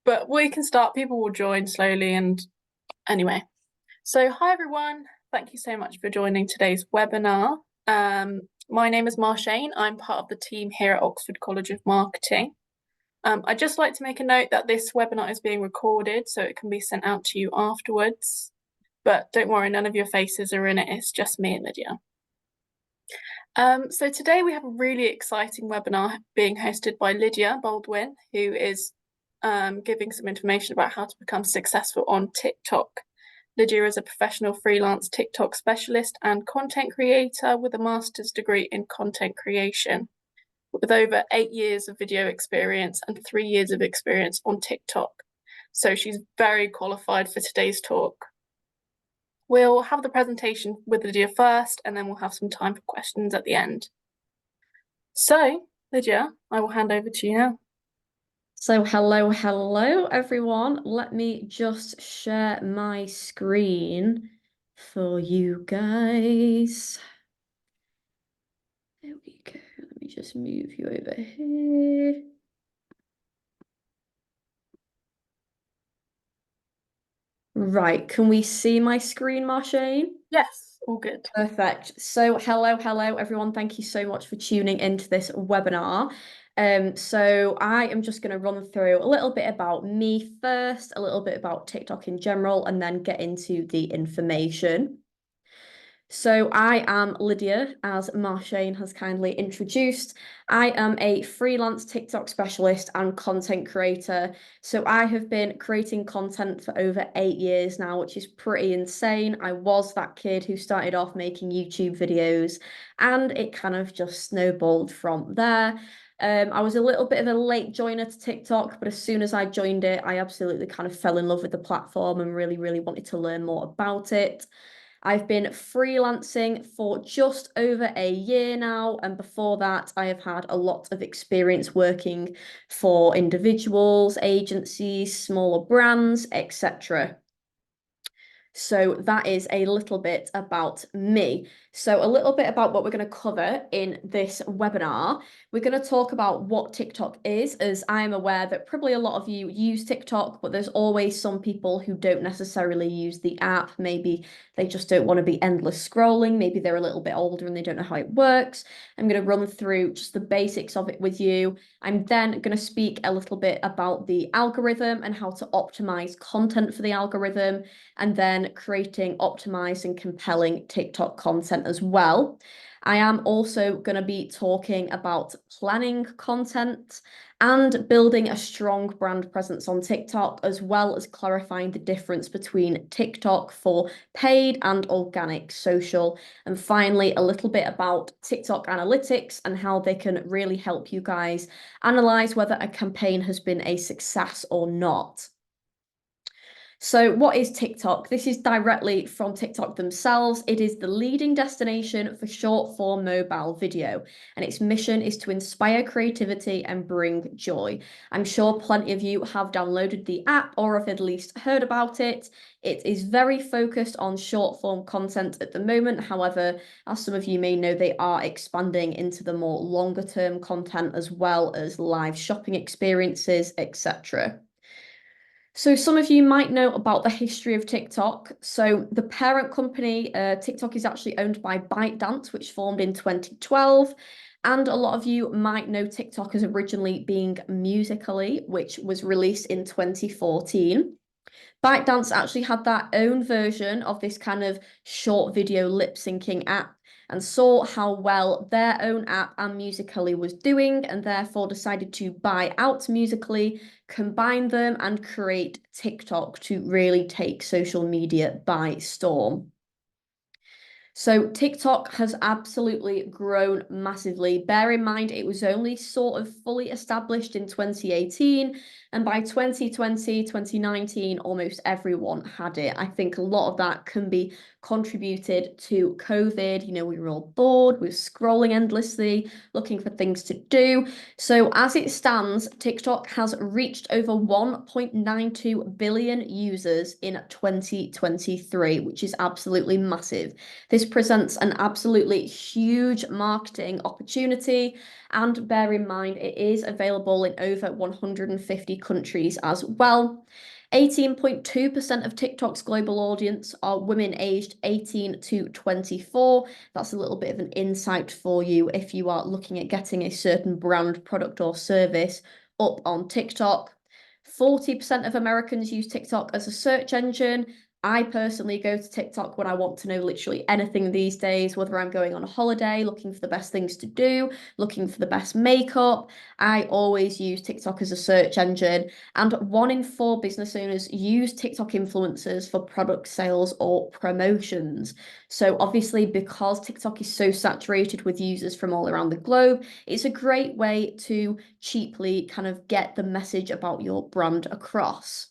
but we can start. People will join slowly. And anyway, so hi everyone. Thank you so much for joining today's webinar. My name is Marshane. I'm part of the team here at Oxford College of Marketing. I'd just like to make a note that this webinar is being recorded, so it can be sent out to you afterwards. But don't worry, none of your faces are in it. It's just me and Lydia. So today we have a really exciting webinar being hosted by Lydia Baldwin, who is giving some information about how to become successful on TikTok. Lydia is a professional freelance TikTok specialist and content creator with a master's degree in content creation, with over 8 years of video experience and 3 years of experience on TikTok. So she's very qualified for today's talk. We'll have the presentation with Lydia first, and then we'll have some time for questions at the end. So, Lydia, I will hand over to you now. So hello everyone. Let me just share my screen for you guys. There we go. Let me just move you over here. Right, can we see my screen, Marshane? Yes, all good. Perfect. So hello everyone. Thank you so much for tuning into this webinar. So I am just going to run through a little bit about me first, a little bit about TikTok in general, and then get into the information. So I am Lydia, as Marshane has kindly introduced. I am a freelance TikTok specialist and content creator. So I have been creating content for over 8 years now, which is pretty insane. I was that kid who started off making YouTube videos, and it kind of just snowballed from there. I was a little bit of a late joiner to TikTok, but as soon as I joined it, I absolutely kind of fell in love with the platform and really wanted to learn more about it. I've been freelancing for just over a year now, and before that, I have had a lot of experience working for individuals, agencies, smaller brands, etc. So that is a little bit about me. So a little bit about what we're going to cover in this webinar. We're going to talk about what TikTok is, as I am aware that probably a lot of you use TikTok, but there's always some people who don't necessarily use the app. Maybe they just don't want to be endless scrolling. Maybe they're a little bit older and they don't know how it works. I'm going to run through just the basics of it with you. I'm then going to speak a little bit about the algorithm and how to optimize content for the algorithm, and then creating optimized and compelling TikTok content as well. I am also going to be talking about planning content and building a strong brand presence on TikTok, as well as clarifying the difference between TikTok for paid and organic social. And finally, a little bit about TikTok analytics and how they can really help you guys analyze whether a campaign has been a success or not. So what is TikTok? This is directly from TikTok themselves. It is the leading destination for short form mobile video, and its mission is to inspire creativity and bring joy. I'm sure plenty of you have downloaded the app or have at least heard about it. It is very focused on short form content at the moment. However, as some of you may know, they are expanding into the more longer term content, as well as live shopping experiences, etc. So some of you might know about the history of TikTok. So the parent company, TikTok, is actually owned by ByteDance, which formed in 2012. And a lot of you might know TikTok as originally being Musical.ly, which was released in 2014. ByteDance actually had their own version of this kind of short video lip syncing app, and saw how well their own app and Musical.ly was doing, and therefore decided to buy out Musical.ly, combine them, and create TikTok to really take social media by storm. So TikTok has absolutely grown massively. Bear in mind, it was only sort of fully established in 2018. And by 2020, 2019, almost everyone had it. I think a lot of that can be contributed to COVID. You know, we were all bored, we were scrolling endlessly, looking for things to do. So as it stands, TikTok has reached over 1.92 billion users in 2023, which is absolutely massive. This presents an absolutely huge marketing opportunity, And bear in mind, it is available in over 150 countries as well. 18.2% of TikTok's global audience are women aged 18 to 24. That's a little bit of an insight for you if you are looking at getting a certain brand, product, or service up on TikTok. 40% of Americans use TikTok as a search engine. I personally go to TikTok when I want to know literally anything these days, whether I'm going on a holiday, looking for the best things to do, looking for the best makeup. I always use TikTok as a search engine. And 1 in 4 business owners use TikTok influencers for product sales or promotions. So obviously, because TikTok is so saturated with users from all around the globe, it's a great way to cheaply kind of get the message about your brand across.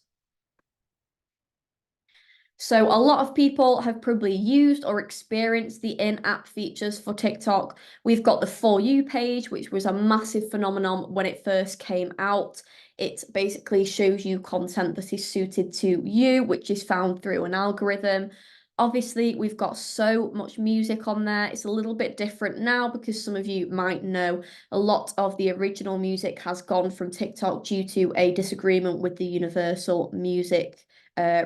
So a lot of people have probably used or experienced the in-app features for TikTok. We've got the For You page, which was a massive phenomenon when it first came out. It basically shows you content that is suited to you, which is found through an algorithm. Obviously, we've got so much music on there. It's a little bit different now because some of you might know a lot of the original music has gone from TikTok due to a disagreement with the Universal Music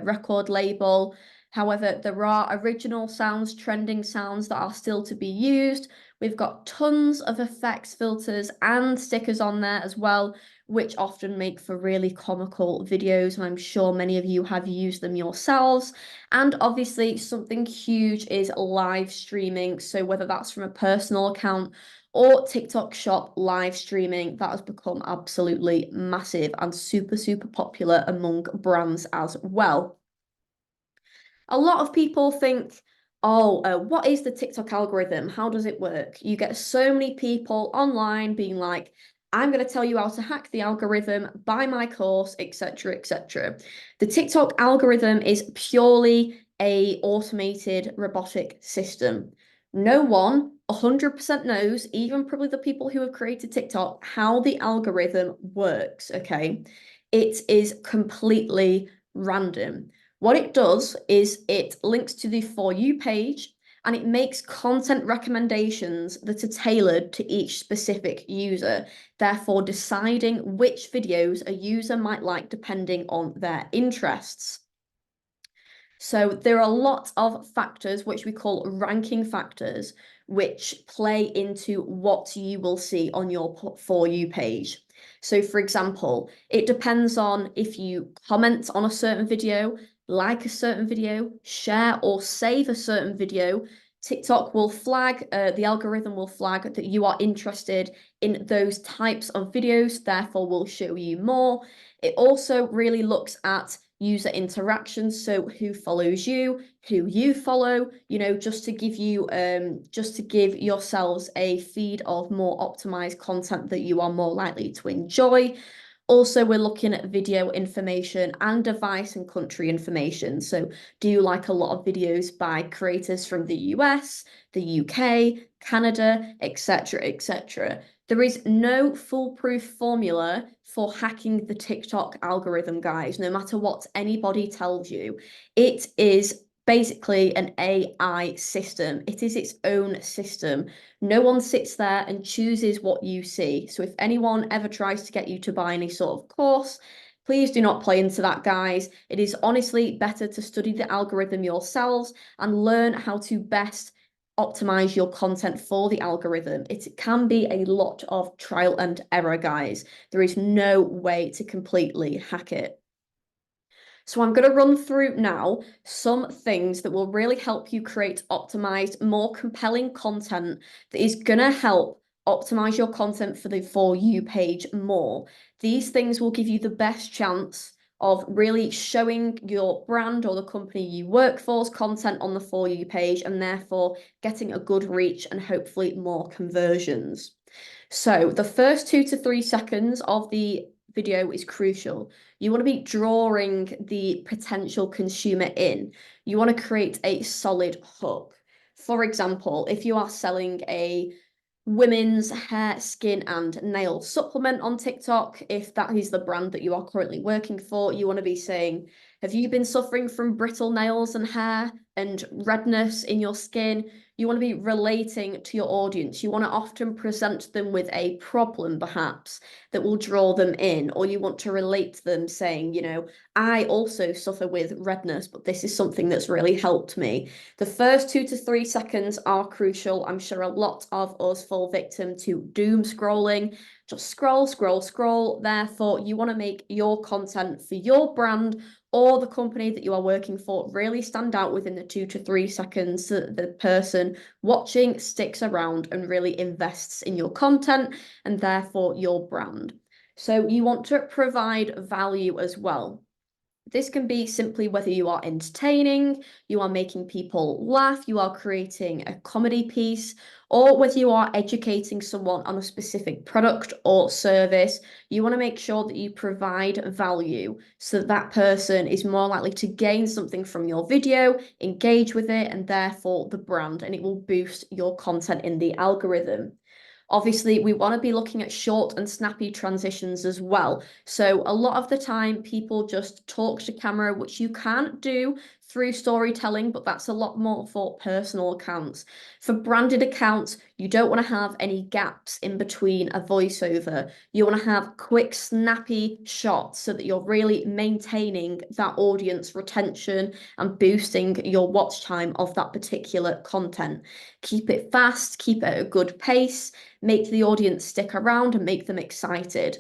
record label. However, there are original sounds, trending sounds that are still to be used. We've got tons of effects, filters, and stickers on there as well, which often make for really comical videos, and I'm sure many of you have used them yourselves. And obviously, something huge is live streaming. So whether that's from a personal account or TikTok Shop live streaming, that has become absolutely massive and super, super popular among brands as well. A lot of people think, oh, what is the TikTok algorithm? How does it work? You get so many people online being like, I'm going to tell you how to hack the algorithm, buy my course, etc., etc. The TikTok algorithm is purely a automated robotic system. No one 100% knows, even probably the people who have created TikTok, how the algorithm works, okay? It is completely random. What it does is it links to the For You page and it makes content recommendations that are tailored to each specific user, therefore deciding which videos a user might like depending on their interests. So there are a lot of factors which we call ranking factors, which play into what you will see on your For You page. So for example, it depends on if you comment on a certain video, like a certain video, share or save a certain video, TikTok will flag, the algorithm will flag that you are interested in those types of videos, therefore will show you more. It also really looks at user interactions, so who follows you, who you follow, you know, just to give yourselves a feed of more optimized content that you are more likely to enjoy. Also, we're looking at video information and device and country information. So do you like a lot of videos by creators from the US, the UK, Canada, etc., etc.? There is no foolproof formula for hacking the TikTok algorithm, guys, no matter what anybody tells you. It is basically an AI system. It is its own system. No one sits there and chooses what you see. So if anyone ever tries to get you to buy any sort of course, please do not play into that, guys. It is honestly better to study the algorithm yourselves and learn how to best optimize your content for the algorithm. It can be a lot of trial and error, guys. There is no way to completely hack it. So I'm going to run through now some things that will really help you create optimized, more compelling content that is going to help optimize your content for the For You page more. These things will give you the best chance of really showing your brand or the company you work for's content on the For You page and therefore getting a good reach and hopefully more conversions. So the first 2 to 3 seconds of the video is crucial. You want to be drawing the potential consumer in. You want to create a solid hook. For example, if you are selling a women's hair, skin, and nail supplement on TikTok, if that is the brand that you are currently working for, you want to be saying, have you been suffering from brittle nails and hair? and redness in your skin. You want to be relating to your audience. You want to often present them with a problem, perhaps, that will draw them in, or you want to relate to them saying, I also suffer with redness, but this is something that's really helped me. The first 2 to 3 seconds are crucial. I'm sure a lot of us fall victim to doom scrolling. Just scroll, scroll, scroll. Therefore, you want to make your content for your brand or the company that you are working for really stand out within the 2 to 3 seconds so that the person watching sticks around and really invests in your content and therefore your brand. So you want to provide value as well. This can be simply whether you are entertaining, you are making people laugh, you are creating a comedy piece, or whether you are educating someone on a specific product or service. You want to make sure that you provide value so that person is more likely to gain something from your video, engage with it, and therefore the brand, and it will boost your content in the algorithm. Obviously, we want to be looking at short and snappy transitions as well. So a lot of the time, people just talk to camera, which you can't do through storytelling, but that's a lot more for personal accounts. For branded accounts, you don't want to have any gaps in between a voiceover. You want to have quick, snappy shots so that you're really maintaining that audience retention and boosting your watch time of that particular content. Keep it fast, keep it at a good pace, make the audience stick around and make them excited.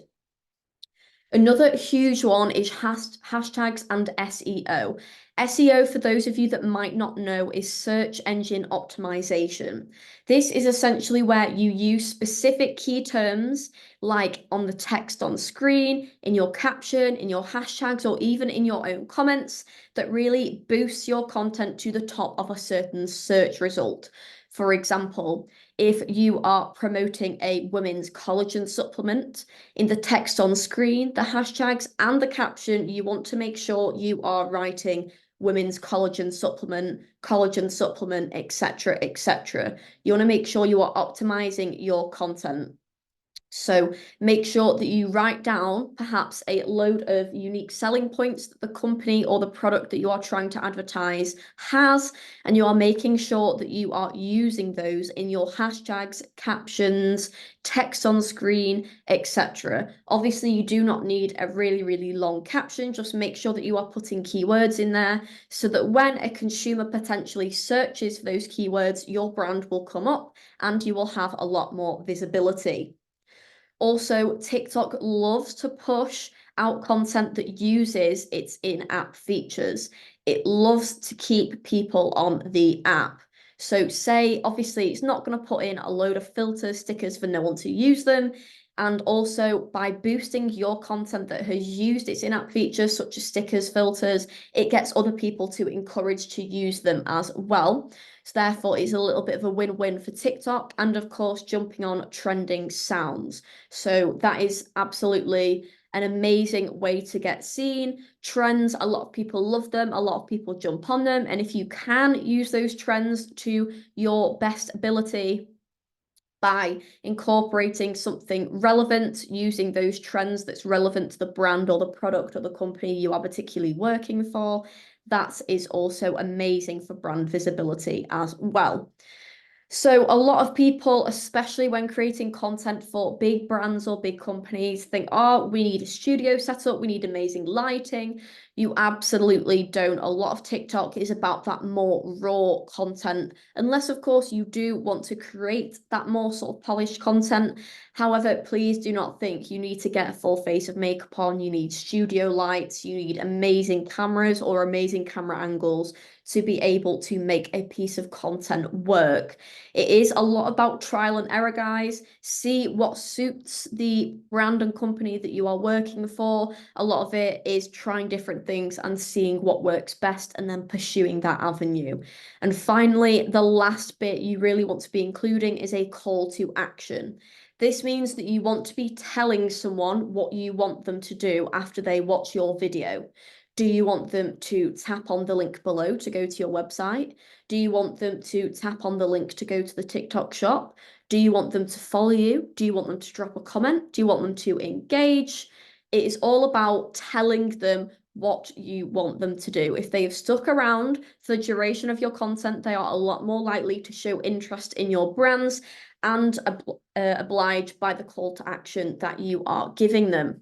Another huge one is hashtags and SEO. SEO, for those of you that might not know, is search engine optimization. This is essentially where you use specific key terms like on the text on screen, in your caption, in your hashtags, or even in your own comments that really boosts your content to the top of a certain search result. For example, if you are promoting a women's collagen supplement, in the text on screen, the hashtags, and the caption, you want to make sure you are writing women's collagen supplement, etc., etc. You want to make sure you are optimizing your content. So make sure that you write down perhaps a load of unique selling points that the company or the product that you are trying to advertise has, and you are making sure that you are using those in your hashtags, captions, text on screen, etc. Obviously, you do not need a really, really long caption. Just make sure that you are putting keywords in there so that when a consumer potentially searches for those keywords, your brand will come up and you will have a lot more visibility. Also, TikTok loves to push out content that uses its in-app features. It loves to keep people on the app. So say, obviously, it's not going to put in a load of filters, stickers for no one to use them. And also by boosting your content that has used its in-app features, such as stickers, filters, it gets other people to encourage to use them as well. So therefore, it's a little bit of a win-win for TikTok and of course, jumping on trending sounds. So that is absolutely an amazing way to get seen. Trends, a lot of people love them, a lot of people jump on them. And if you can use those trends to your best ability, by incorporating something relevant, using those trends that's relevant to the brand or the product or the company you are particularly working for, that is also amazing for brand visibility as well. So a lot of people, especially when creating content for big brands or big companies, think, oh, we need a studio setup, we need amazing lighting. You absolutely don't. A lot of TikTok is about that more raw content, unless, of course, you do want to create that more sort of polished content. However, please do not think you need to get a full face of makeup on. You need studio lights, you need amazing cameras or amazing camera angles to be able to make a piece of content work. It is a lot about trial and error, guys. See what suits the brand and company that you are working for. A lot of it is trying different things and seeing what works best and then pursuing that avenue. And finally, the last bit you really want to be including is a call to action. This means that you want to be telling someone what you want them to do after they watch your video. Do you want them to tap on the link below to go to your website? Do you want them to tap on the link to go to the TikTok shop? Do you want them to follow you? Do you want them to drop a comment? Do you want them to engage? It is all about telling them what you want them to do. If they have stuck around for the duration of your content, they are a lot more likely to show interest in your brands and oblige by the call to action that you are giving them.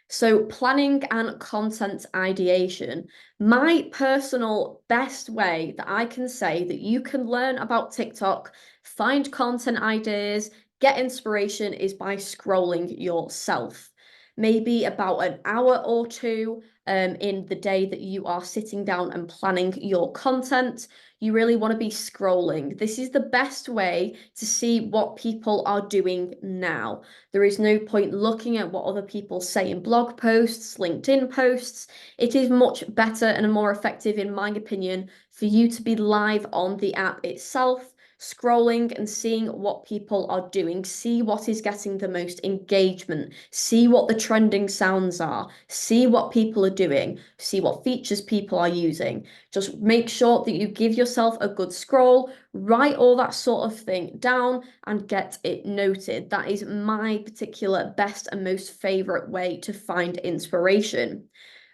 So planning and content ideation, my personal best way that I can say that you can learn about TikTok, find content ideas, get inspiration is by scrolling yourself. Maybe about an hour or two in the day that you are sitting down and planning your content. You really want to be scrolling. This is the best way to see what people are doing now. There is no point looking at what other people say in blog posts, LinkedIn posts. It is much better and more effective, in my opinion, for you to be live on the app itself, scrolling and seeing what people are doing, see what is getting the most engagement, see what the trending sounds are, see what people are doing, see what features people are using. Just make sure that you give yourself a good scroll, write all that sort of thing down and get it noted. That is my particular best and most favorite way to find inspiration.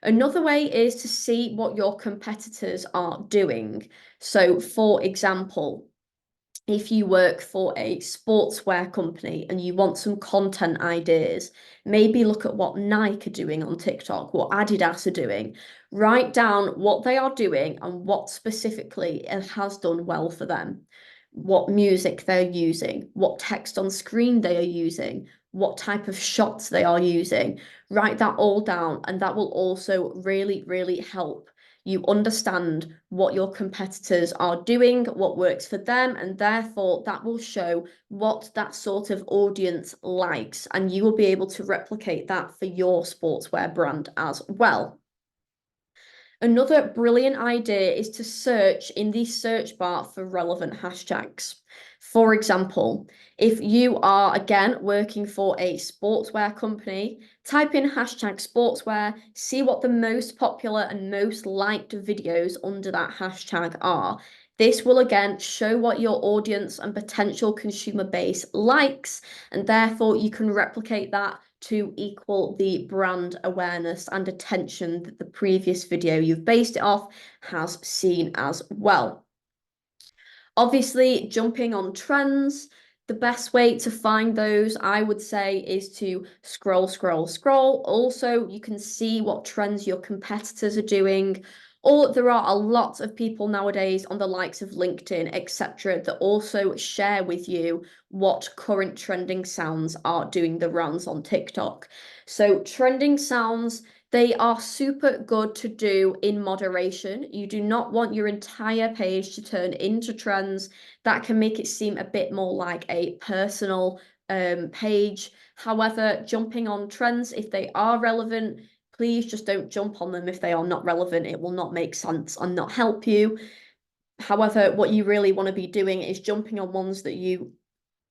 Another way is to see what your competitors are doing. So, for example, if you work for a sportswear company and you want some content ideas, maybe look at what Nike are doing on TikTok, what Adidas are doing. Write down what they are doing and what specifically it has done well for them. What music they're using, what text on screen they are using, what type of shots they are using. Write that all down, and that will also really, really help you understand what your competitors are doing, what works for them, and therefore that will show what that sort of audience likes, and you will be able to replicate that for your sportswear brand as well. Another brilliant idea is to search in the search bar for relevant hashtags. For example, if you are again working for a sportswear company, type in hashtag sportswear, see what the most popular and most liked videos under that hashtag are. This will again show what your audience and potential consumer base likes, and therefore you can replicate that to equal the brand awareness and attention that the previous video you've based it off has seen as well. Obviously, jumping on trends, the best way to find those, I would say, is to scroll, scroll, scroll. Also, you can see what trends your competitors are doing. Or there are a lot of people nowadays on the likes of LinkedIn, etc., that also share with you what current trending sounds are doing the rounds on TikTok. So trending sounds, they are super good to do in moderation. You do not want your entire page to turn into trends. That can make it seem a bit more like a personal page. However, jumping on trends, if they are relevant, please just don't jump on them if they are not relevant. It will not make sense and not help you. However, what you really want to be doing is jumping on ones that you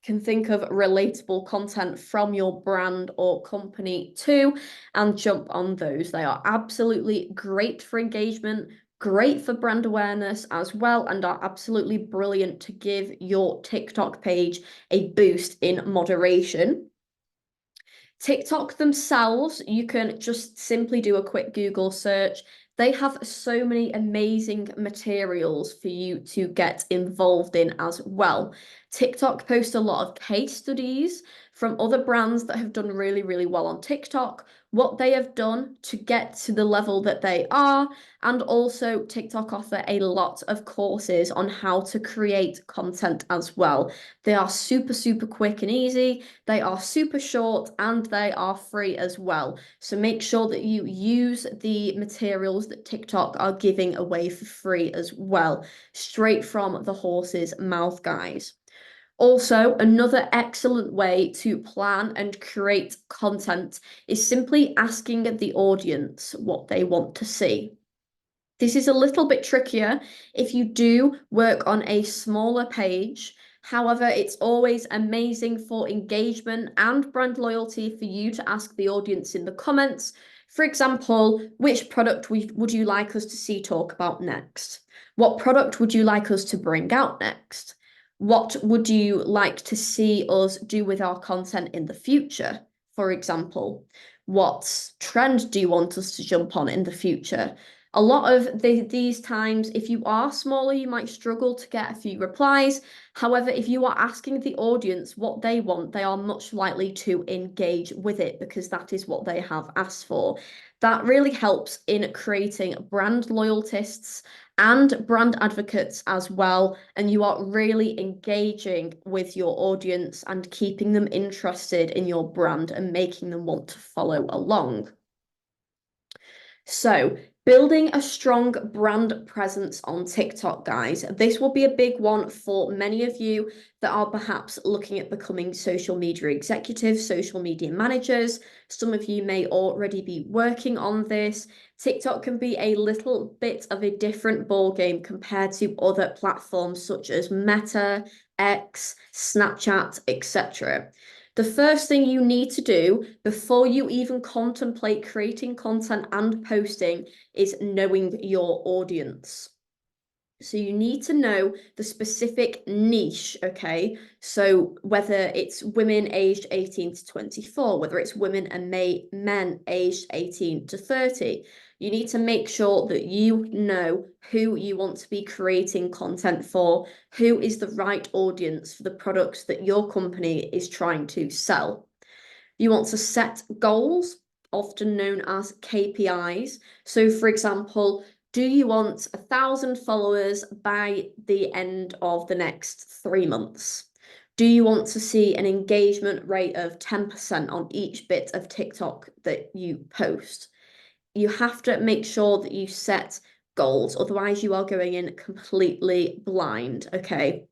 can think of relatable content from your brand or company too, and jump on those. They are absolutely great for engagement, great for brand awareness as well, and are absolutely brilliant to give your TikTok page a boost in moderation. TikTok themselves, you can just simply do a quick Google search. They have so many amazing materials for you to get involved in as well. TikTok posts a lot of case studies from other brands that have done really, really well on TikTok, what they have done to get to the level that they are, and also TikTok offer a lot of courses on how to create content as well. They are super, super quick and easy. They are super short and they are free as well. So make sure that you use the materials that TikTok are giving away for free as well, straight from the horse's mouth, guys. Also, another excellent way to plan and create content is simply asking the audience what they want to see. This is a little bit trickier if you do work on a smaller page. However, it's always amazing for engagement and brand loyalty for you to ask the audience in the comments. For example, which product would you like us to see talk about next? What product would you like us to bring out next? What would you like to see us do with our content in the future, for example? What trend do you want us to jump on in the future? A lot of these times, if you are smaller, you might struggle to get a few replies. However, if you are asking the audience what they want, they are much likely to engage with it because that is what they have asked for. That really helps in creating brand loyalists and brand advocates as well. And you are really engaging with your audience and keeping them interested in your brand and making them want to follow along. So, building a strong brand presence on TikTok, guys. This will be a big one for many of you that are perhaps looking at becoming social media executives, social media managers. Some of you may already be working on this. TikTok can be a little bit of a different ball game compared to other platforms such as Meta, X, Snapchat, etc. The first thing you need to do before you even contemplate creating content and posting is knowing your audience. So you need to know the specific niche, okay? So whether it's women aged 18 to 24, whether it's women and men aged 18 to 30, you need to make sure that you know who you want to be creating content for, who is the right audience for the products that your company is trying to sell. You want to set goals, often known as KPIs. So, for example, do you want 1,000 followers by the end of the next 3 months? Do you want to see an engagement rate of 10% on each bit of TikTok that you post? You have to make sure that you set goals, otherwise, you are going in completely blind, okay?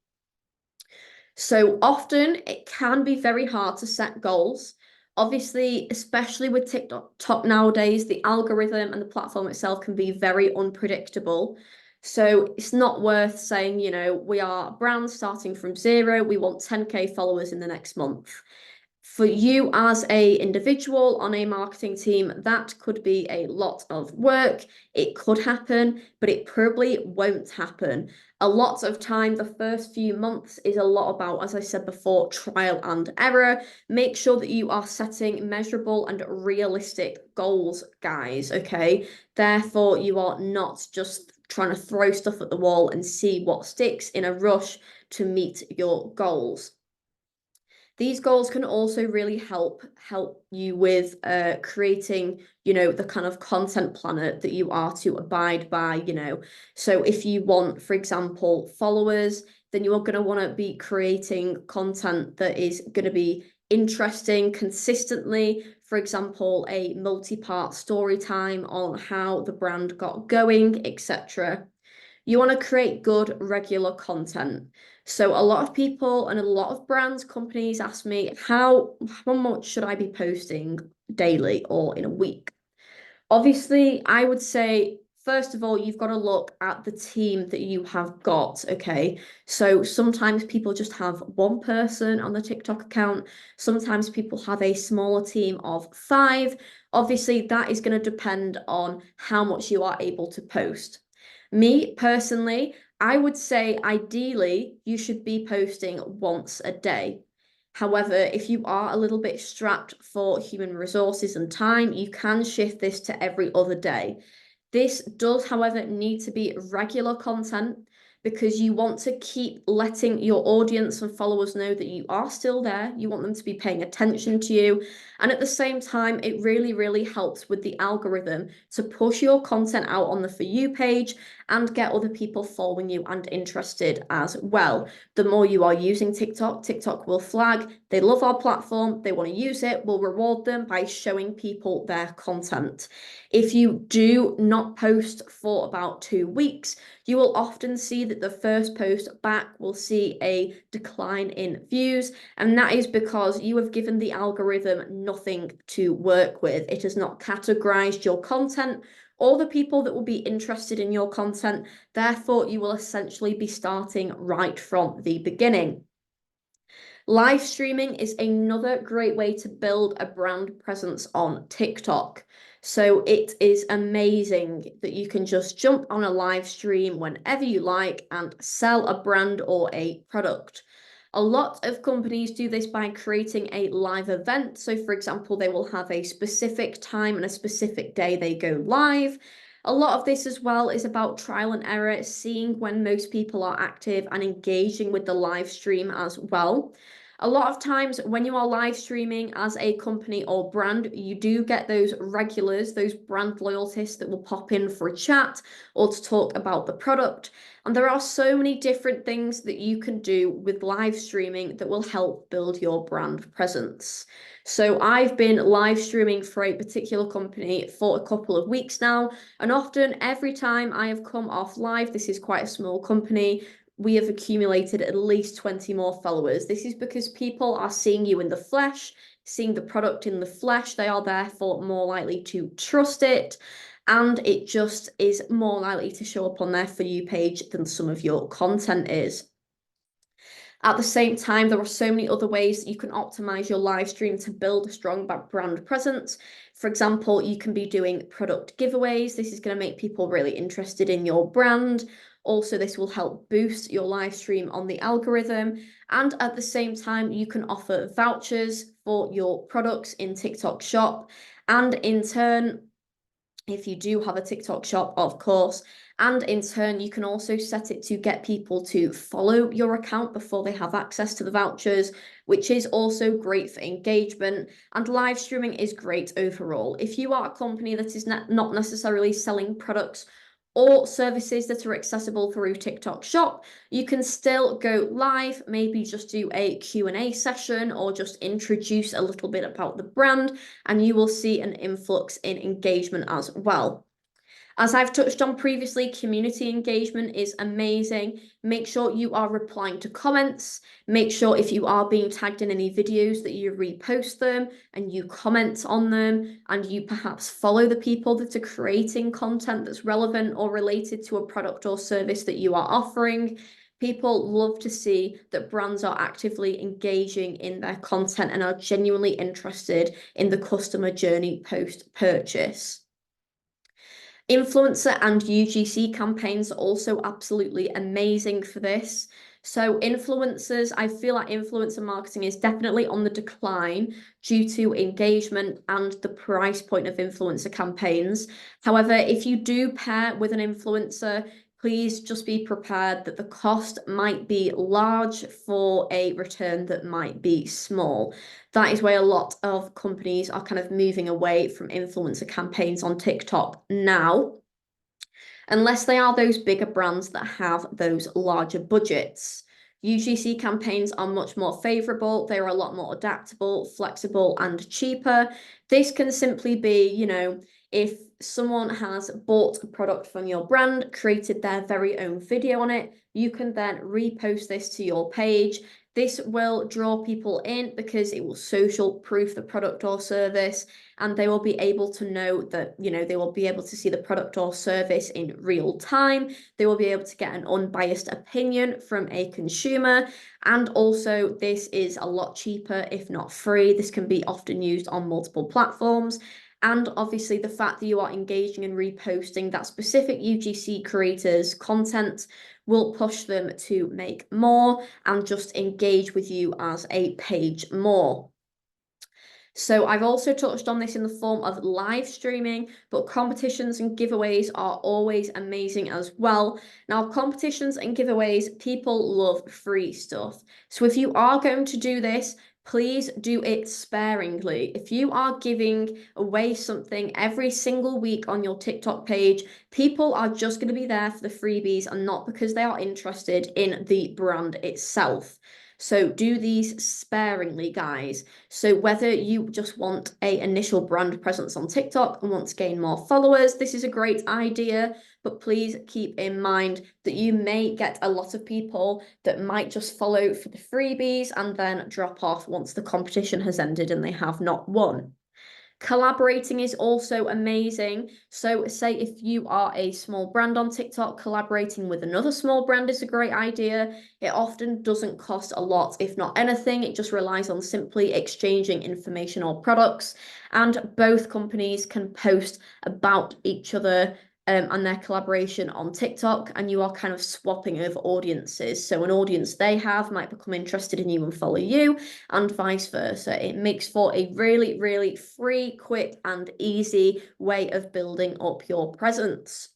So often it can be very hard to set goals. Obviously, especially with TikTok nowadays, the algorithm and the platform itself can be very unpredictable. So it's not worth saying, we are brands starting from zero, we want 10K followers in the next month. For you as a individual on a marketing team, that could be a lot of work. It could happen, but it probably won't happen. A lot of time, the first few months is a lot about, as I said before, trial and error. Make sure that you are setting measurable and realistic goals, guys, okay? Therefore, you are not just trying to throw stuff at the wall and see what sticks in a rush to meet your goals. These goals can also really help you with creating, the kind of content planner that you are to abide by. So if you want, for example, followers, then you are going to want to be creating content that is going to be interesting consistently. For example, a multi-part story time on how the brand got going, etc. You want to create good regular content. So a lot of people and a lot of brands, companies ask me, how much should I be posting daily or in a week? Obviously, I would say, first of all, you've got to look at the team that you have got, okay? So sometimes people just have one person on the TikTok account. Sometimes people have a smaller team of 5. Obviously, that is going to depend on how much you are able to post. Me personally, I would say ideally you should be posting once a day. However, if you are a little bit strapped for human resources and time, you can shift this to every other day. This does, however, need to be regular content because you want to keep letting your audience and followers know that you are still there. You want them to be paying attention to you. And at the same time, it really, really helps with the algorithm to push your content out on the For You page and get other people following you and interested as well. The more you are using TikTok, TikTok will flag. They love our platform. They want to use it. We'll reward them by showing people their content. If you do not post for about 2 weeks, you will often see that the first post back will see a decline in views, and that is because you have given the algorithm nothing to work with. It has not categorized your content or the people that will be interested in your content. Therefore, you will essentially be starting right from the beginning. Live streaming is another great way to build a brand presence on TikTok. So it is amazing that you can just jump on a live stream whenever you like and sell a brand or a product. A lot of companies do this by creating a live event. So, for example, they will have a specific time and a specific day they go live. A lot of this as well is about trial and error, seeing when most people are active and engaging with the live stream as well. A lot of times when you are live streaming as a company or brand, you do get those regulars, those brand loyalists that will pop in for a chat or to talk about the product. And there are so many different things that you can do with live streaming that will help build your brand presence. So I've been live streaming for a particular company for a couple of weeks now, and often every time I have come off live, this is quite a small company, we have accumulated at least 20 more followers. This is because people are seeing you in the flesh, seeing the product in the flesh. They are therefore more likely to trust it, and it just is more likely to show up on their For You page than some of your content is. At the same time, there are so many other ways that you can optimize your live stream to build a strong brand presence. For example, you can be doing product giveaways. This is going to make people really interested in your brand. Also, this will help boost your live stream on the algorithm. And at the same time, you can offer vouchers for your products in TikTok Shop. And in turn, if you do have a TikTok shop, of course. And in turn, you can also set it to get people to follow your account before they have access to the vouchers, which is also great for engagement. And live streaming is great overall. If you are a company that is not necessarily selling products or services that are accessible through TikTok Shop, you can still go live, maybe just do a Q&A session or just introduce a little bit about the brand, and you will see an influx in engagement as well. As I've touched on previously, community engagement is amazing. Make sure you are replying to comments. Make sure if you are being tagged in any videos that you repost them and you comment on them, and you perhaps follow the people that are creating content that's relevant or related to a product or service that you are offering. People love to see that brands are actively engaging in their content and are genuinely interested in the customer journey post-purchase. Influencer and UGC campaigns are also absolutely amazing for this. So influencers, I feel like influencer marketing is definitely on the decline due to engagement and the price point of influencer campaigns. However, if you do pair with an influencer, please just be prepared that the cost might be large for a return that might be small. That is why a lot of companies are kind of moving away from influencer campaigns on TikTok now, unless they are those bigger brands that have those larger budgets. UGC campaigns are much more favorable. They're a lot more adaptable, flexible, and cheaper. This can simply be, if someone has bought a product from your brand, created their very own video on it, you can then repost this to your page. This will draw people in because it will social proof the product or service, and they will be able to know that, they will be able to see the product or service in real time. They will be able to get an unbiased opinion from a consumer. And also, this is a lot cheaper, if not free. This can be often used on multiple platforms. And obviously, the fact that you are engaging and reposting that specific UGC creators' content will push them to make more and just engage with you as a page more. So I've also touched on this in the form of live streaming, but competitions and giveaways are always amazing as well. Now, competitions and giveaways, people love free stuff. So if you are going to do this, please do it sparingly. If you are giving away something every single week on your TikTok page, people are just going to be there for the freebies and not because they are interested in the brand itself. So do these sparingly, guys. So whether you just want an initial brand presence on TikTok and want to gain more followers, this is a great idea. But please keep in mind that you may get a lot of people that might just follow for the freebies and then drop off once the competition has ended and they have not won. Collaborating is also amazing. So say if you are a small brand on TikTok, collaborating with another small brand is a great idea. It often doesn't cost a lot, if not anything. It just relies on simply exchanging information or products. And both companies can post about each other and their collaboration on TikTok, and you are kind of swapping over audiences. So an audience they have might become interested in you and follow you, and vice versa. It makes for a really, really free, quick, and easy way of building up your presence.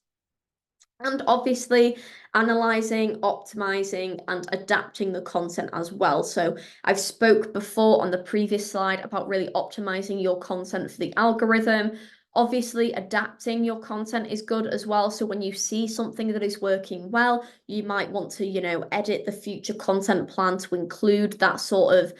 And obviously analyzing, optimizing, and adapting the content as well. So I've spoke before on the previous slide about really optimizing your content for the algorithm. Obviously, adapting your content is good as well. So when you see something that is working well, you might want to, edit the future content plan to include that sort of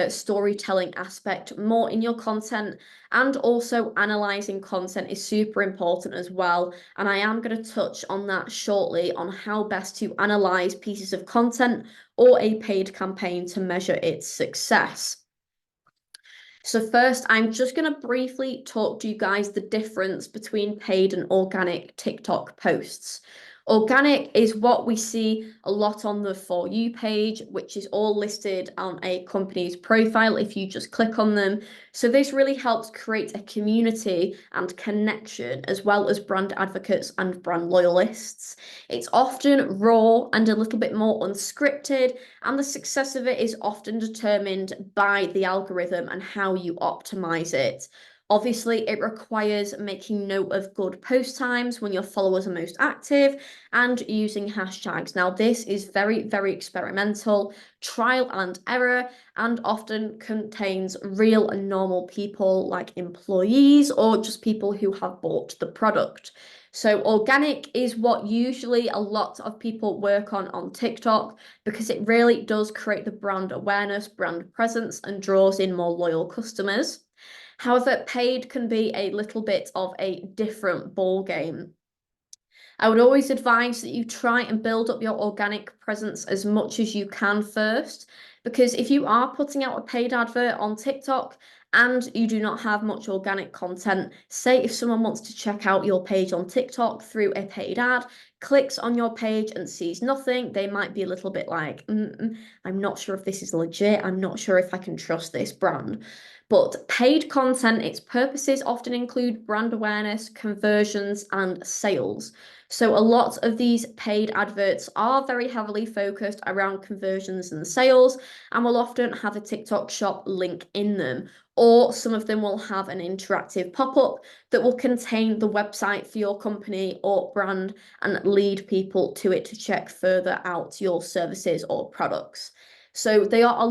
storytelling aspect more in your content. And also analyzing content is super important as well. And I am going to touch on that shortly on how best to analyze pieces of content or a paid campaign to measure its success. So first, I'm just going to briefly talk to you guys the difference between paid and organic TikTok posts. Organic is what we see a lot on the For You page, which is all listed on a company's profile if you just click on them. So this really helps create a community and connection, as well as brand advocates and brand loyalists. It's often raw and a little bit more unscripted, and the success of it is often determined by the algorithm and how you optimize it. Obviously, it requires making note of good post times when your followers are most active and using hashtags. Now, this is very, very experimental, trial and error, and often contains real and normal people like employees or just people who have bought the product. So organic is what usually a lot of people work on TikTok, because it really does create the brand awareness, brand presence, and draws in more loyal customers. However, paid can be a little bit of a different ball game. I would always advise that you try and build up your organic presence as much as you can first, because if you are putting out a paid advert on TikTok and you do not have much organic content, say if someone wants to check out your page on TikTok through a paid ad, clicks on your page and sees nothing, they might be a little bit like, I'm not sure if this is legit, I'm not sure if I can trust this brand. But paid content, its purposes often include brand awareness, conversions, and sales. So a lot of these paid adverts are very heavily focused around conversions and sales, and will often have a TikTok shop link in them. Or some of them will have an interactive pop-up that will contain the website for your company or brand and lead people to it to check further out your services or products. So they are a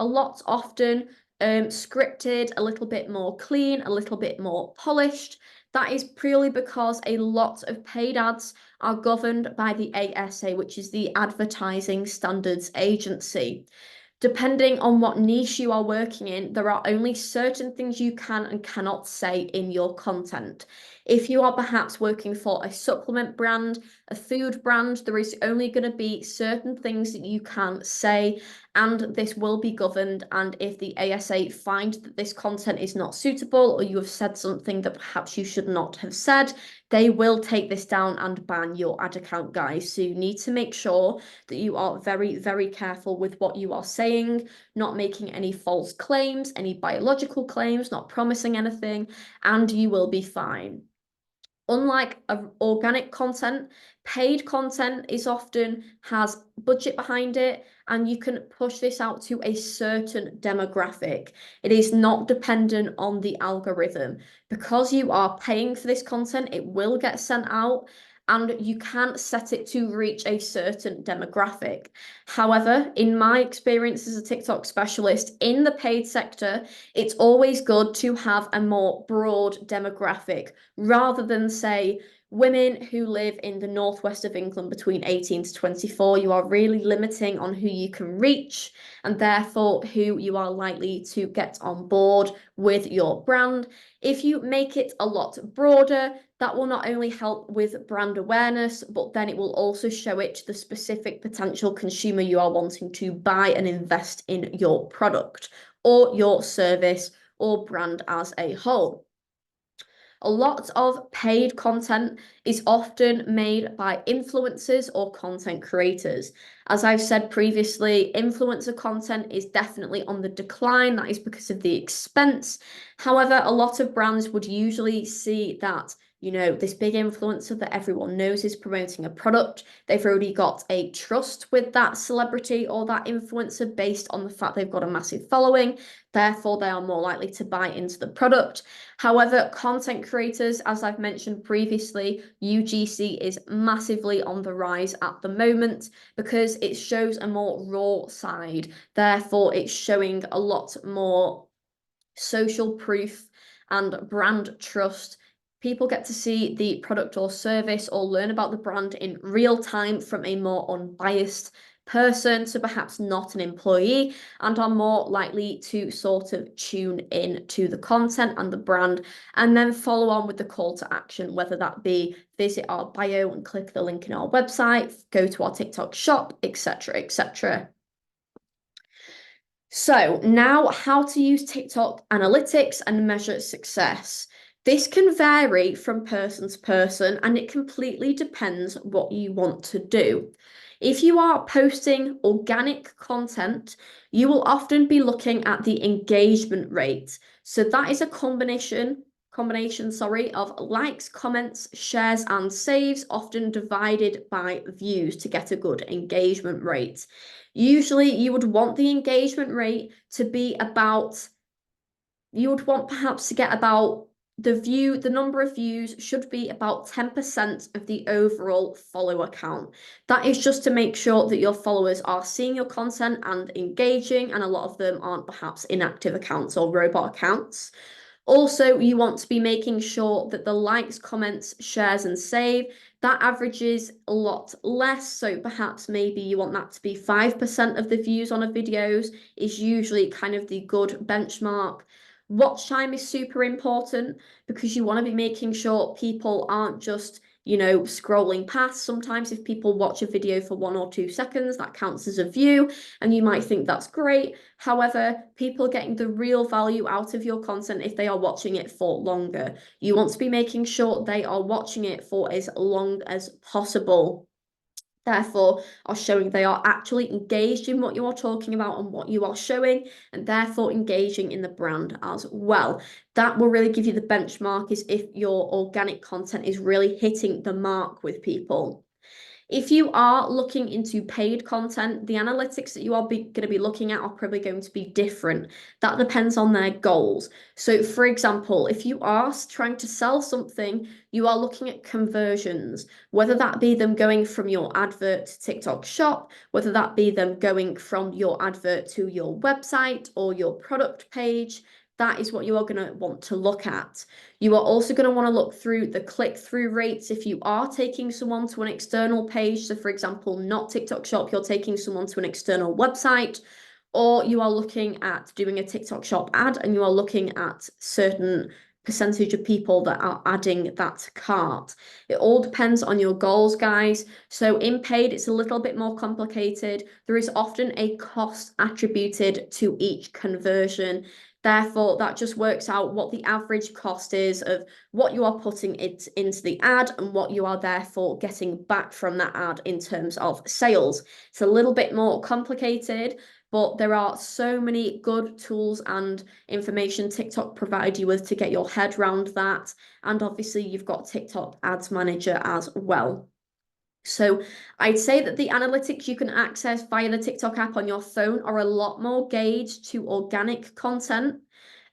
lot often scripted, a little bit more clean, a little bit more polished. That is purely because a lot of paid ads are governed by the ASA, which is the Advertising Standards Agency. Depending on what niche you are working in, there are only certain things you can and cannot say in your content. If you are perhaps working for a supplement brand, a food brand, there is only going to be certain things that you can say, and this will be governed. And if the ASA finds that this content is not suitable, or you have said something that perhaps you should not have said, they will take this down and ban your ad account, guys. So you need to make sure that you are very, very careful with what you are saying, not making any false claims, any biological claims, not promising anything, and you will be fine. Unlike organic content, paid content is often has budget behind it, and you can push this out to a certain demographic. It is not dependent on the algorithm. Because you are paying for this content, it will get sent out, and you can set it to reach a certain demographic. However, in my experience as a TikTok specialist in the paid sector, it's always good to have a more broad demographic rather than say women who live in the northwest of England between 18 to 24. You are really limiting on who you can reach, and therefore who you are likely to get on board with your brand. If you make it a lot broader, that will not only help with brand awareness, but then it will also show it to the specific potential consumer you are wanting to buy and invest in your product or your service or brand as a whole. A lot of paid content is often made by influencers or content creators. As I've said previously, influencer content is definitely on the decline. That is because of the expense. However, a lot of brands would usually see that, you know, this big influencer that everyone knows is promoting a product. They've already got a trust with that celebrity or that influencer based on the fact they've got a massive following. Therefore, they are more likely to buy into the product. However, content creators, as I've mentioned previously, UGC is massively on the rise at the moment because it shows a more raw side. Therefore, it's showing a lot more social proof and brand trust. People get to see the product or service or learn about the brand in real time from a more unbiased person, so perhaps not an employee, and are more likely to sort of tune in to the content and the brand and then follow on with the call to action, whether that be visit our bio and click the link in our website, go to our TikTok shop, etc., etc. So now how to use TikTok analytics and measure success. This can vary from person to person and it completely depends what you want to do. If you are posting organic content, you will often be looking at the engagement rate. So that is a combination, of likes, comments, shares, and saves, often divided by views to get a good engagement rate. Usually you would want the engagement rate to be about, you would want perhaps to get about the number of views should be about 10% of the overall follower count. That is just to make sure that your followers are seeing your content and engaging, and a lot of them aren't perhaps inactive accounts or robot accounts. Also, you want to be making sure that the likes, comments, shares, and save, that averages a lot less. So perhaps maybe you want that to be 5% of the views on a videos is usually kind of the good benchmark. Watch time is super important because you want to be making sure people aren't just, you know, scrolling past. Sometimes if people watch a video for 1 or 2 seconds, that counts as a view, and you might think that's great. However, people are getting the real value out of your content if they are watching it for longer. You want to be making sure they are watching it for as long as possible. Therefore, are showing they are actually engaged in what you are talking about and what you are showing, and therefore engaging in the brand as well. That will really give you the benchmark is if your organic content is really hitting the mark with people. If you are looking into paid content, the analytics that you are going to be looking at are probably going to be different. That depends on their goals. So, for example, if you are trying to sell something, you are looking at conversions, whether that be them going from your advert to TikTok shop, whether that be them going from your advert to your website or your product page. That is what you are going to want to look at. You are also going to want to look through the click-through rates if you are taking someone to an external page. So for example, not TikTok shop, you're taking someone to an external website, or you are looking at doing a TikTok shop ad and you are looking at certain percentage of people that are adding that cart. It all depends on your goals, guys. So in paid, it's a little bit more complicated. There is often a cost attributed to each conversion. Therefore, that just works out what the average cost is of what you are putting it into the ad and what you are therefore getting back from that ad in terms of sales. It's a little bit more complicated, but there are so many good tools and information TikTok provide you with to get your head around that. And obviously, you've got TikTok Ads Manager as well. So I'd say that the analytics you can access via the TikTok app on your phone are a lot more gauged to organic content.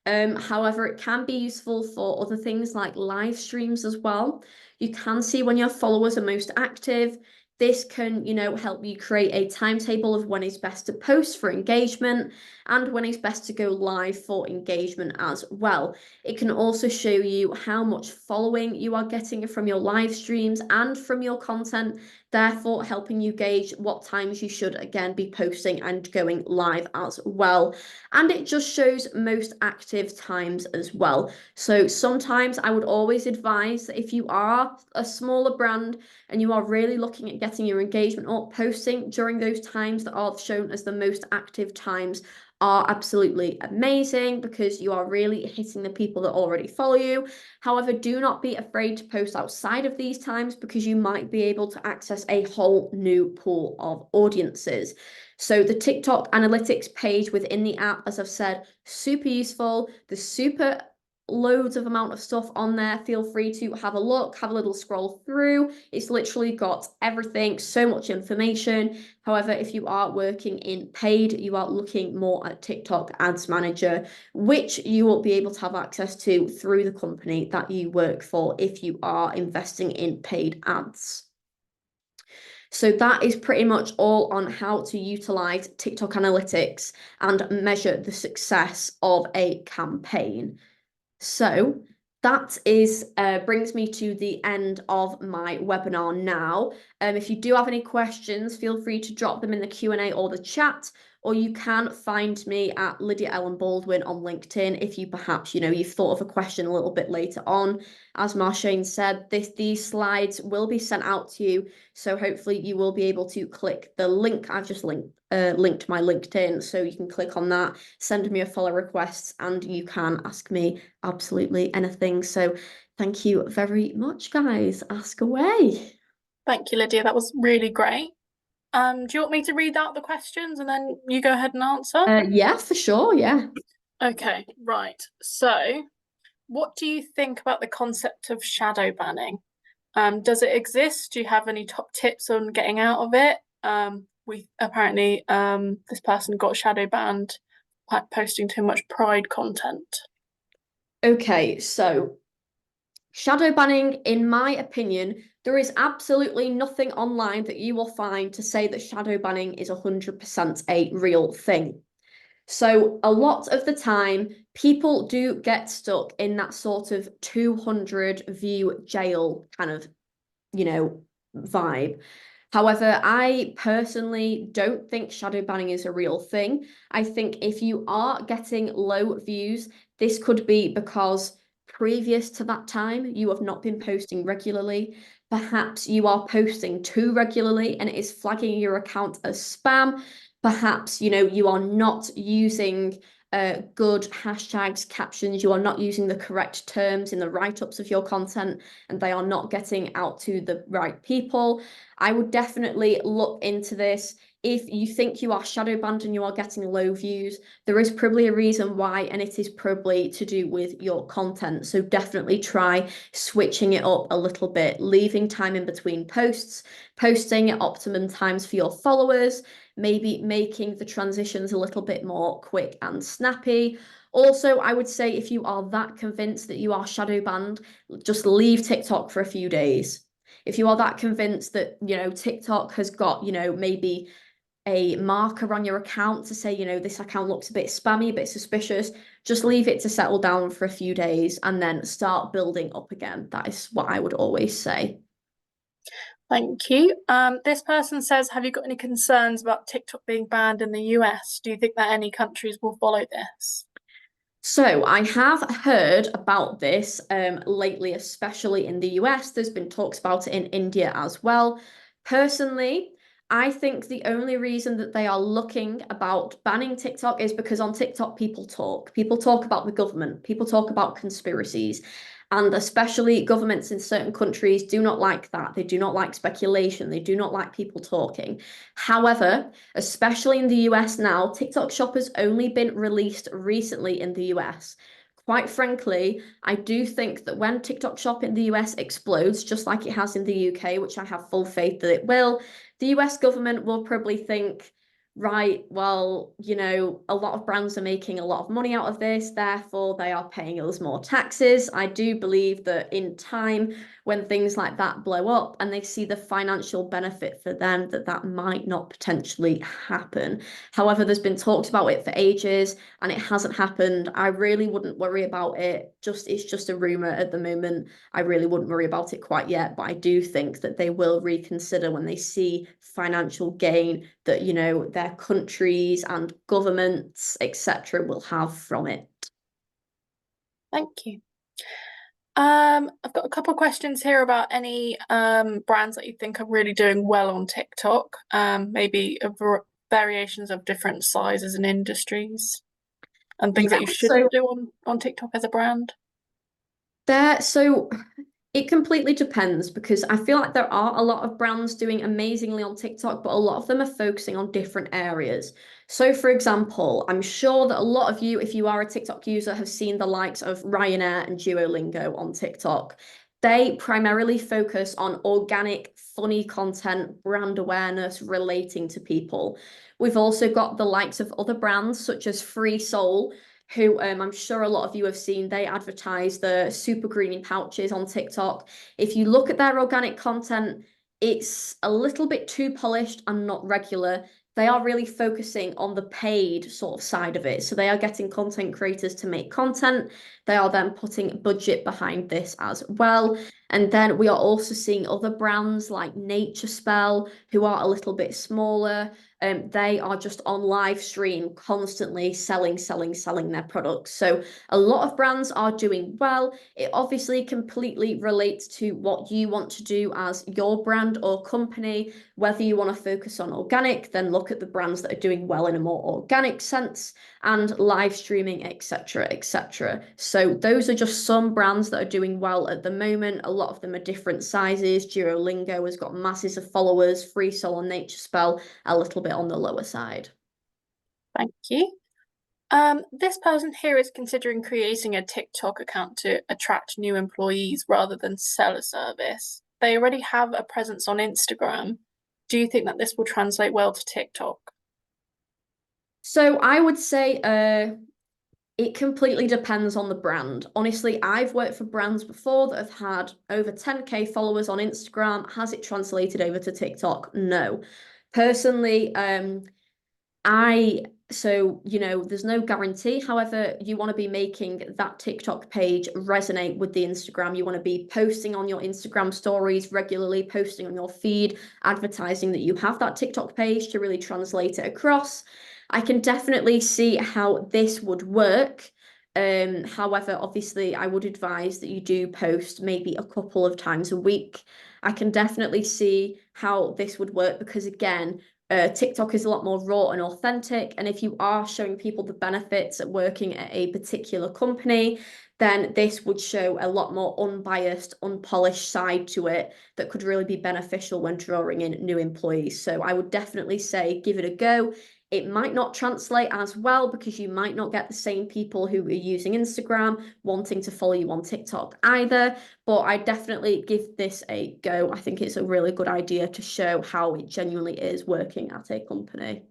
However, it can be useful for other things like live streams as well. You can see when your followers are most active. This can, you know, help you create a timetable of when it's best to post for engagement and when it's best to go live for engagement as well. It can also show you how much following you are getting from your live streams and from your content, therefore helping you gauge what times you should again be posting and going live as well. And it just shows most active times as well. So sometimes I would always advise that if you are a smaller brand and you are really looking at getting your engagement up, posting during those times that are shown as the most active times are absolutely amazing because you are really hitting the people that already follow you. However, do not be afraid to post outside of these times because you might be able to access a whole new pool of audiences. So the TikTok analytics page within the app, as I've said, super useful. The super loads of amount of stuff on there. Feel free to have a look, have a little scroll through. It's literally got everything, so much information. However, if you are working in paid, you are looking more at TikTok Ads Manager, which you will be able to have access to through the company that you work for if you are investing in paid ads. So that is pretty much all on how to utilize TikTok analytics and measure the success of a campaign. So that is brings me to the end of my webinar now. If you do have any questions, feel free to drop them in the Q&A or the chat, or you can find me at Lydia Ellen Baldwin on LinkedIn if you perhaps, you've thought of a question a little bit later on. As Marshane said, these slides will be sent out to you, so hopefully you will be able to click the link. I've just linked my LinkedIn, so you can click on that, send me a follow request, and you can ask me absolutely anything. So thank you very much, guys. Ask away. Thank you, Lydia. That was really great. Do you want me to read out the questions and then you go ahead and answer? Yeah, for sure. Yeah. Okay, right. So, what do you think about the concept of shadow banning? Does it exist? Do you have any top tips on getting out of it? We apparently this person got shadow banned by posting too much pride content. Okay, so shadow banning, in my opinion, there is absolutely nothing online that you will find to say that shadow banning is 100% a real thing. So a lot of the time, people do get stuck in that sort of 200 view jail kind of, vibe. However, I personally don't think shadow banning is a real thing. I think if you are getting low views, this could be because previous to that time, you have not been posting regularly. Perhaps you are posting too regularly and it is flagging your account as spam. Perhaps, you are not using good hashtags, captions, you are not using the correct terms in the write-ups of your content, and they are not getting out to the right people. I would definitely look into this. If you think you are shadow banned and you are getting low views, there is probably a reason why, and it is probably to do with your content. So definitely try switching it up a little bit, leaving time in between posts, posting at optimum times for your followers, maybe making the transitions a little bit more quick and snappy. Also, I would say if you are that convinced that you are shadow banned, just leave TikTok for a few days. If you are that convinced that, TikTok has got, maybe a marker on your account to say, this account looks a bit spammy, a bit suspicious, just leave it to settle down for a few days and then start building up again. That is what I would always say. Thank you. This person says, have you got any concerns about TikTok being banned in the US? Do you think that any countries will follow this? So I have heard about this lately, especially in the US. There's been talks about it in India as well. Personally, I think the only reason that they are looking about banning TikTok is because on TikTok people talk. People talk about the government. People talk about conspiracies. And especially governments in certain countries do not like that. They do not like speculation. They do not like people talking. However, especially in the US now, TikTok Shop has only been released recently in the US. Quite frankly, I do think that when TikTok Shop in the US explodes, just like it has in the UK, which I have full faith that it will, the US government will probably think, right, well, a lot of brands are making a lot of money out of this, therefore they are paying us more taxes. I do believe that in time, when things like that blow up and they see the financial benefit for them, that might not potentially happen. However, there's been talks about it for ages and it hasn't happened. I really wouldn't worry about it. It's just a rumor at the moment. I really wouldn't worry about it quite yet, but I do think that they will reconsider when they see financial gain that, their countries and governments, etc., will have from it. Thank you. I've got a couple of questions here about any brands that you think are really doing well on TikTok. Maybe variations of different sizes and industries and Yeah, things that you so shouldn't do on TikTok as a brand? so it completely depends because I feel like there are a lot of brands doing amazingly on TikTok, but a lot of them are focusing on different areas. So, for example, I'm sure that a lot of you, if you are a TikTok user, have seen the likes of Ryanair and Duolingo on TikTok. They primarily focus on organic, funny content, brand awareness relating to people. We've also got the likes of other brands such as Free Soul, who I'm sure a lot of you have seen. They advertise the super greeny pouches on TikTok. If you look at their organic content, it's a little bit too polished and not regular. They are really focusing on the paid sort of side of it. So they are getting content creators to make content. They are then putting budget behind this as well. And then we are also seeing other brands like Nature Spell, who are a little bit smaller. They are just on live stream constantly selling their products. So a lot of brands are doing well. It obviously completely relates to what you want to do as your brand or company. Whether you want to focus on organic, then look at the brands that are doing well in a more organic sense, and live streaming, etc., etc. So those are just some brands that are doing well at the moment. A lot of them are different sizes. Duolingo has got masses of followers. Free Soul and Nature Spell a little bit on the lower side. Thank you. This person here is considering creating a TikTok account to attract new employees rather than sell a service. They already have a presence on Instagram. Do you think that this will translate well to TikTok? So I would say it completely depends on the brand. Honestly, I've worked for brands before that have had over 10K followers on Instagram. Has it translated over to TikTok? No. Personally, there's no guarantee. However, you want to be making that TikTok page resonate with the Instagram. You want to be posting on your Instagram stories regularly, posting on your feed, advertising that you have that TikTok page to really translate it across. I can definitely see how this would work. However, obviously, I would advise that you do post maybe a couple of times a week. I can definitely see how this would work because, again, TikTok is a lot more raw and authentic. And if you are showing people the benefits at working at a particular company, then this would show a lot more unbiased, unpolished side to it that could really be beneficial when drawing in new employees. So I would definitely say give it a go. It might not translate as well because you might not get the same people who are using Instagram wanting to follow you on TikTok either. But I definitely give this a go. I think it's a really good idea to show how it genuinely is working at a company.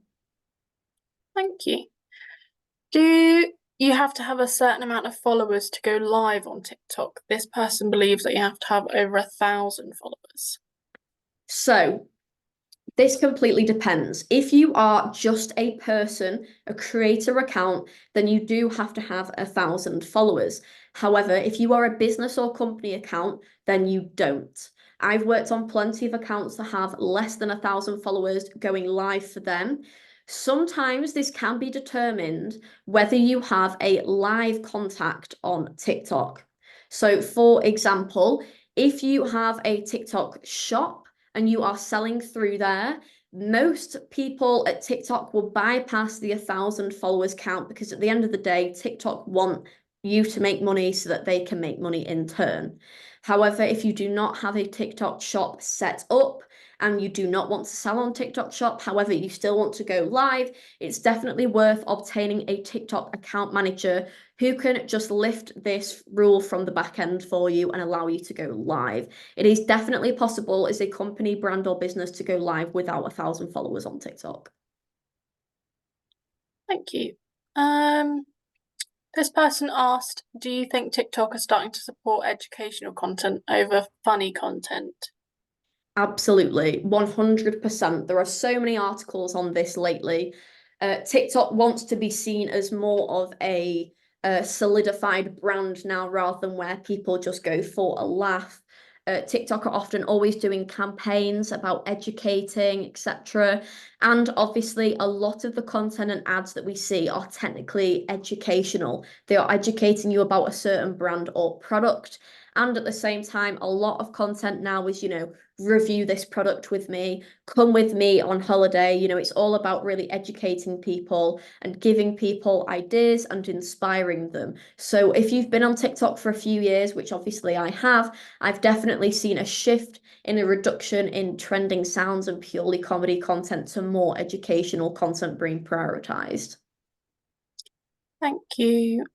Thank you. Do you have to have a certain amount of followers to go live on TikTok? This person believes that you have to have over 1,000 followers. So this completely depends. If you are just a person, a creator account, then you do have to have 1,000 followers. However, if you are a business or company account, then you don't. I've worked on plenty of accounts that have less than 1,000 followers going live for them. Sometimes this can be determined whether you have a live contact on TikTok. So, for example, if you have a TikTok shop, and you are selling through there, most people at TikTok will bypass the 1,000 followers count because at the end of the day, TikTok want you to make money so that they can make money in turn. However, if you do not have a TikTok shop set up and you do not want to sell on TikTok shop, however, you still want to go live, it's definitely worth obtaining a TikTok account manager who can just lift this rule from the back end for you and allow you to go live. It is definitely possible as a company, brand, or business to go live without 1,000 followers on TikTok. Thank you. This person asked, do you think TikTok is starting to support educational content over funny content? Absolutely, 100%. There are so many articles on this lately. TikTok wants to be seen as more of a solidified brand now rather than where people just go for a laugh. TikTok are often always doing campaigns about educating, etc. And obviously, a lot of the content and ads that we see are technically educational. They are educating you about a certain brand or product. And at the same time, a lot of content now is, review this product with me, come with me on holiday. It's all about really educating people and giving people ideas and inspiring them. So if you've been on TikTok for a few years, which obviously I have, I've definitely seen a shift in a reduction in trending sounds and purely comedy content to more educational content being prioritized. Thank you.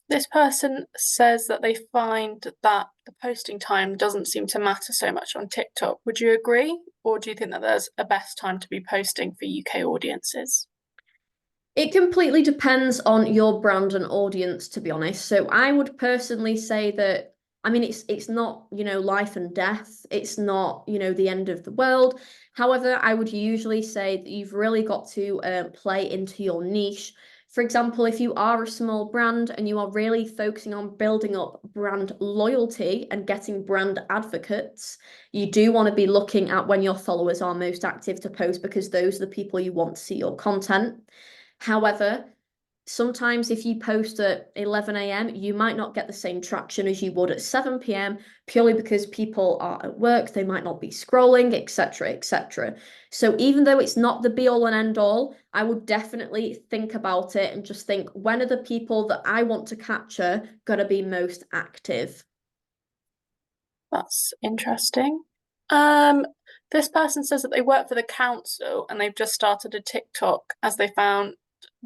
This person says that they find that the posting time doesn't seem to matter so much on TikTok. Would you agree? Or do you think that there's a best time to be posting for UK audiences? It completely depends on your brand and audience, to be honest. So I would personally say that, I mean, it's not, life and death. It's not, the end of the world. However, I would usually say that you've really got to play into your niche. For example, if you are a small brand and you are really focusing on building up brand loyalty and getting brand advocates, you do want to be looking at when your followers are most active to post because those are the people you want to see your content. However, sometimes if you post at 11 a.m., you might not get the same traction as you would at 7 p.m. purely because people are at work, they might not be scrolling, etc., etc. So even though it's not the be all and end all, I would definitely think about it and just think, when are the people that I want to capture going to be most active? That's interesting. Um, this person says that they work for the council and they've just started a TikTok as they found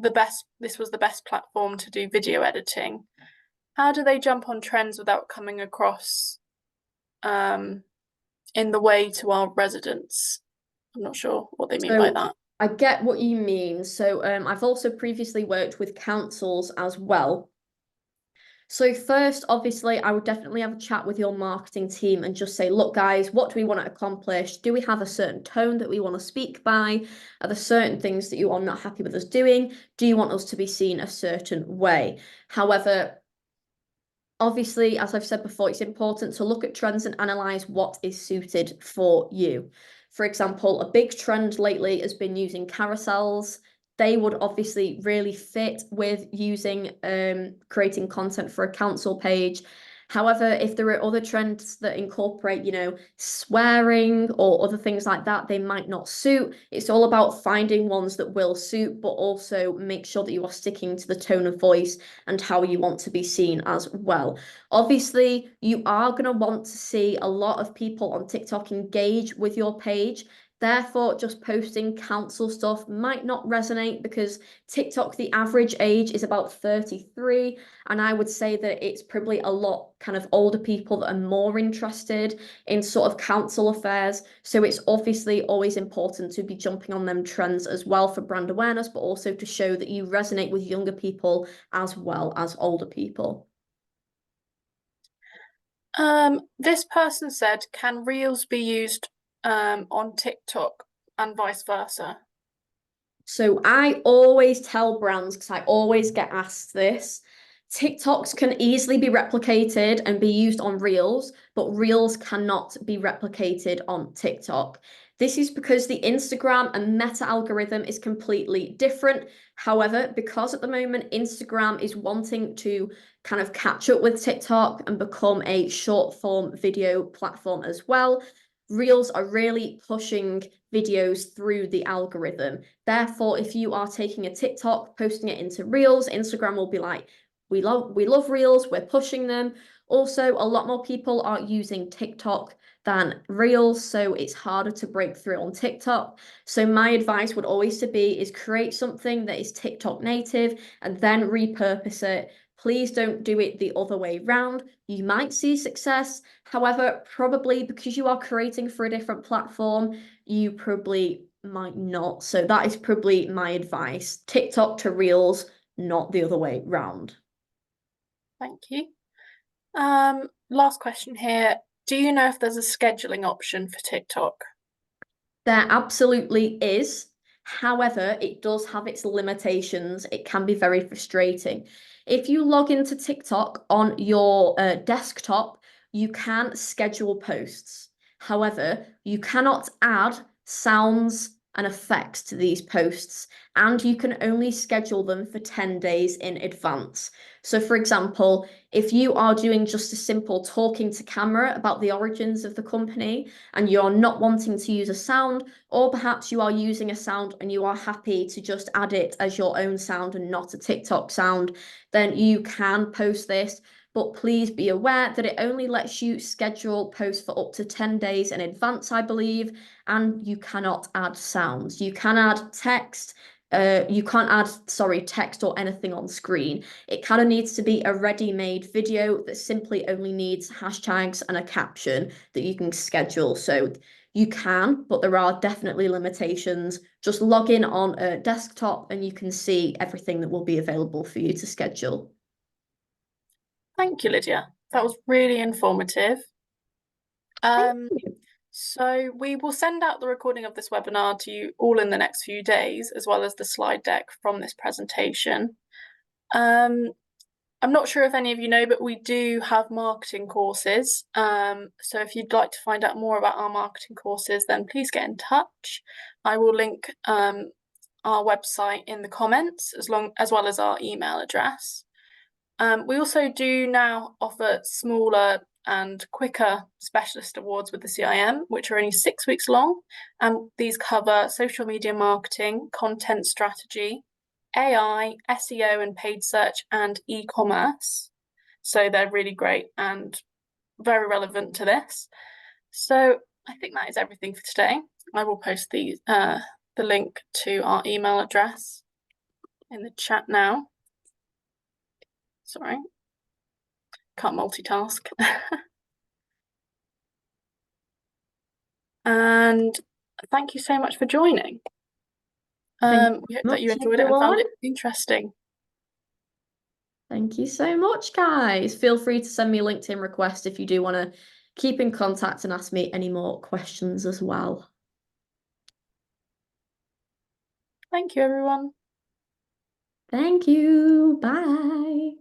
this was the best platform to do video editing. How do they jump on trends without coming across um in the way to our residents? I'm not sure what they mean by So that. I get what you mean. So I've also previously worked with councils as well. So first, obviously, I would definitely have a chat with your marketing team and just say, look, guys, what do we want to accomplish? Do we have a certain tone that we want to speak by? Are there certain things that you are not happy with us doing? Do you want us to be seen a certain way? However, obviously, as I've said before, it's important to look at trends and analyze what is suited for you. For example, a big trend lately has been using carousels. They would obviously really fit with using creating content for a council page. However, if there are other trends that incorporate, swearing or other things like that, they might not suit. It's all about finding ones that will suit, but also make sure that you are sticking to the tone of voice and how you want to be seen as well. Obviously, you are going to want to see a lot of people on TikTok engage with your page. Therefore, just posting council stuff might not resonate because TikTok, the average age is about 33. And I would say that it's probably a lot kind of older people that are more interested in sort of council affairs. So it's obviously always important to be jumping on them trends as well for brand awareness, but also to show that you resonate with younger people as well as older people. This person said, can Reels be used on TikTok and vice versa? So I always tell brands, because I always get asked this, TikToks can easily be replicated and be used on Reels, but Reels cannot be replicated on TikTok. This is because the Instagram and Meta algorithm is completely different. However, because at the moment Instagram is wanting to kind of catch up with TikTok and become a short form video platform as well, Reels are really pushing videos through the algorithm. Therefore, if you are taking a TikTok, posting it into Reels, Instagram will be like, we love Reels, we're pushing them. Also, a lot more people are using TikTok than Reels, so it's harder to break through on TikTok. So my advice would always to be is create something that is TikTok native and then repurpose it. Please don't do it the other way round. You might see success. However, probably because you are creating for a different platform, you probably might not. So that is probably my advice. TikTok to Reels, not the other way round. Thank you. Last question here. Do you know if there's a scheduling option for TikTok? There absolutely is. However, it does have its limitations. It can be very frustrating. If you log into TikTok on your desktop, you can schedule posts. However, you cannot add sounds and effects to these posts, and you can only schedule them for 10 days in advance. So, for example, If you are doing just a simple talking to camera about the origins of the company and you're not wanting to use a sound, or perhaps you are using a sound and you are happy to just add it as your own sound and not a TikTok sound, then you can post this. But please be aware that it only lets you schedule posts for up to 10 days in advance, I believe, and you cannot add sounds. You can add text. You can't add, sorry, text or anything on screen. It kind of needs to be a ready-made video that simply only needs hashtags and a caption that you can schedule. So you can, but there are definitely limitations. Just log in on a desktop and you can see everything that will be available for you to schedule. Thank you, Lydia. That was really informative. Thank Um, you. so we will send out the recording of this webinar to you all in the next few days, as well as the slide deck from this presentation. I'm not sure if any of you know, but we do have marketing courses. So if you'd like to find out more about our marketing courses, then please get in touch. I will link our website in the comments as well as our email address. We also do now offer smaller and quicker specialist awards with the CIM, which are only 6 weeks long. And these cover social media marketing, content strategy, AI, SEO and paid search, and e-commerce. So they're really great and very relevant to this. So I think that is everything for today. I will post the link to our email address in the chat now. Sorry, can't multitask. And thank you so much for joining. Thank We hope you that you much, enjoyed it and everyone. found it interesting. Thank you so much, guys. Feel free to send me a LinkedIn request if you do want to keep in contact and ask me any more questions as well. Thank you, everyone. Thank you. Bye.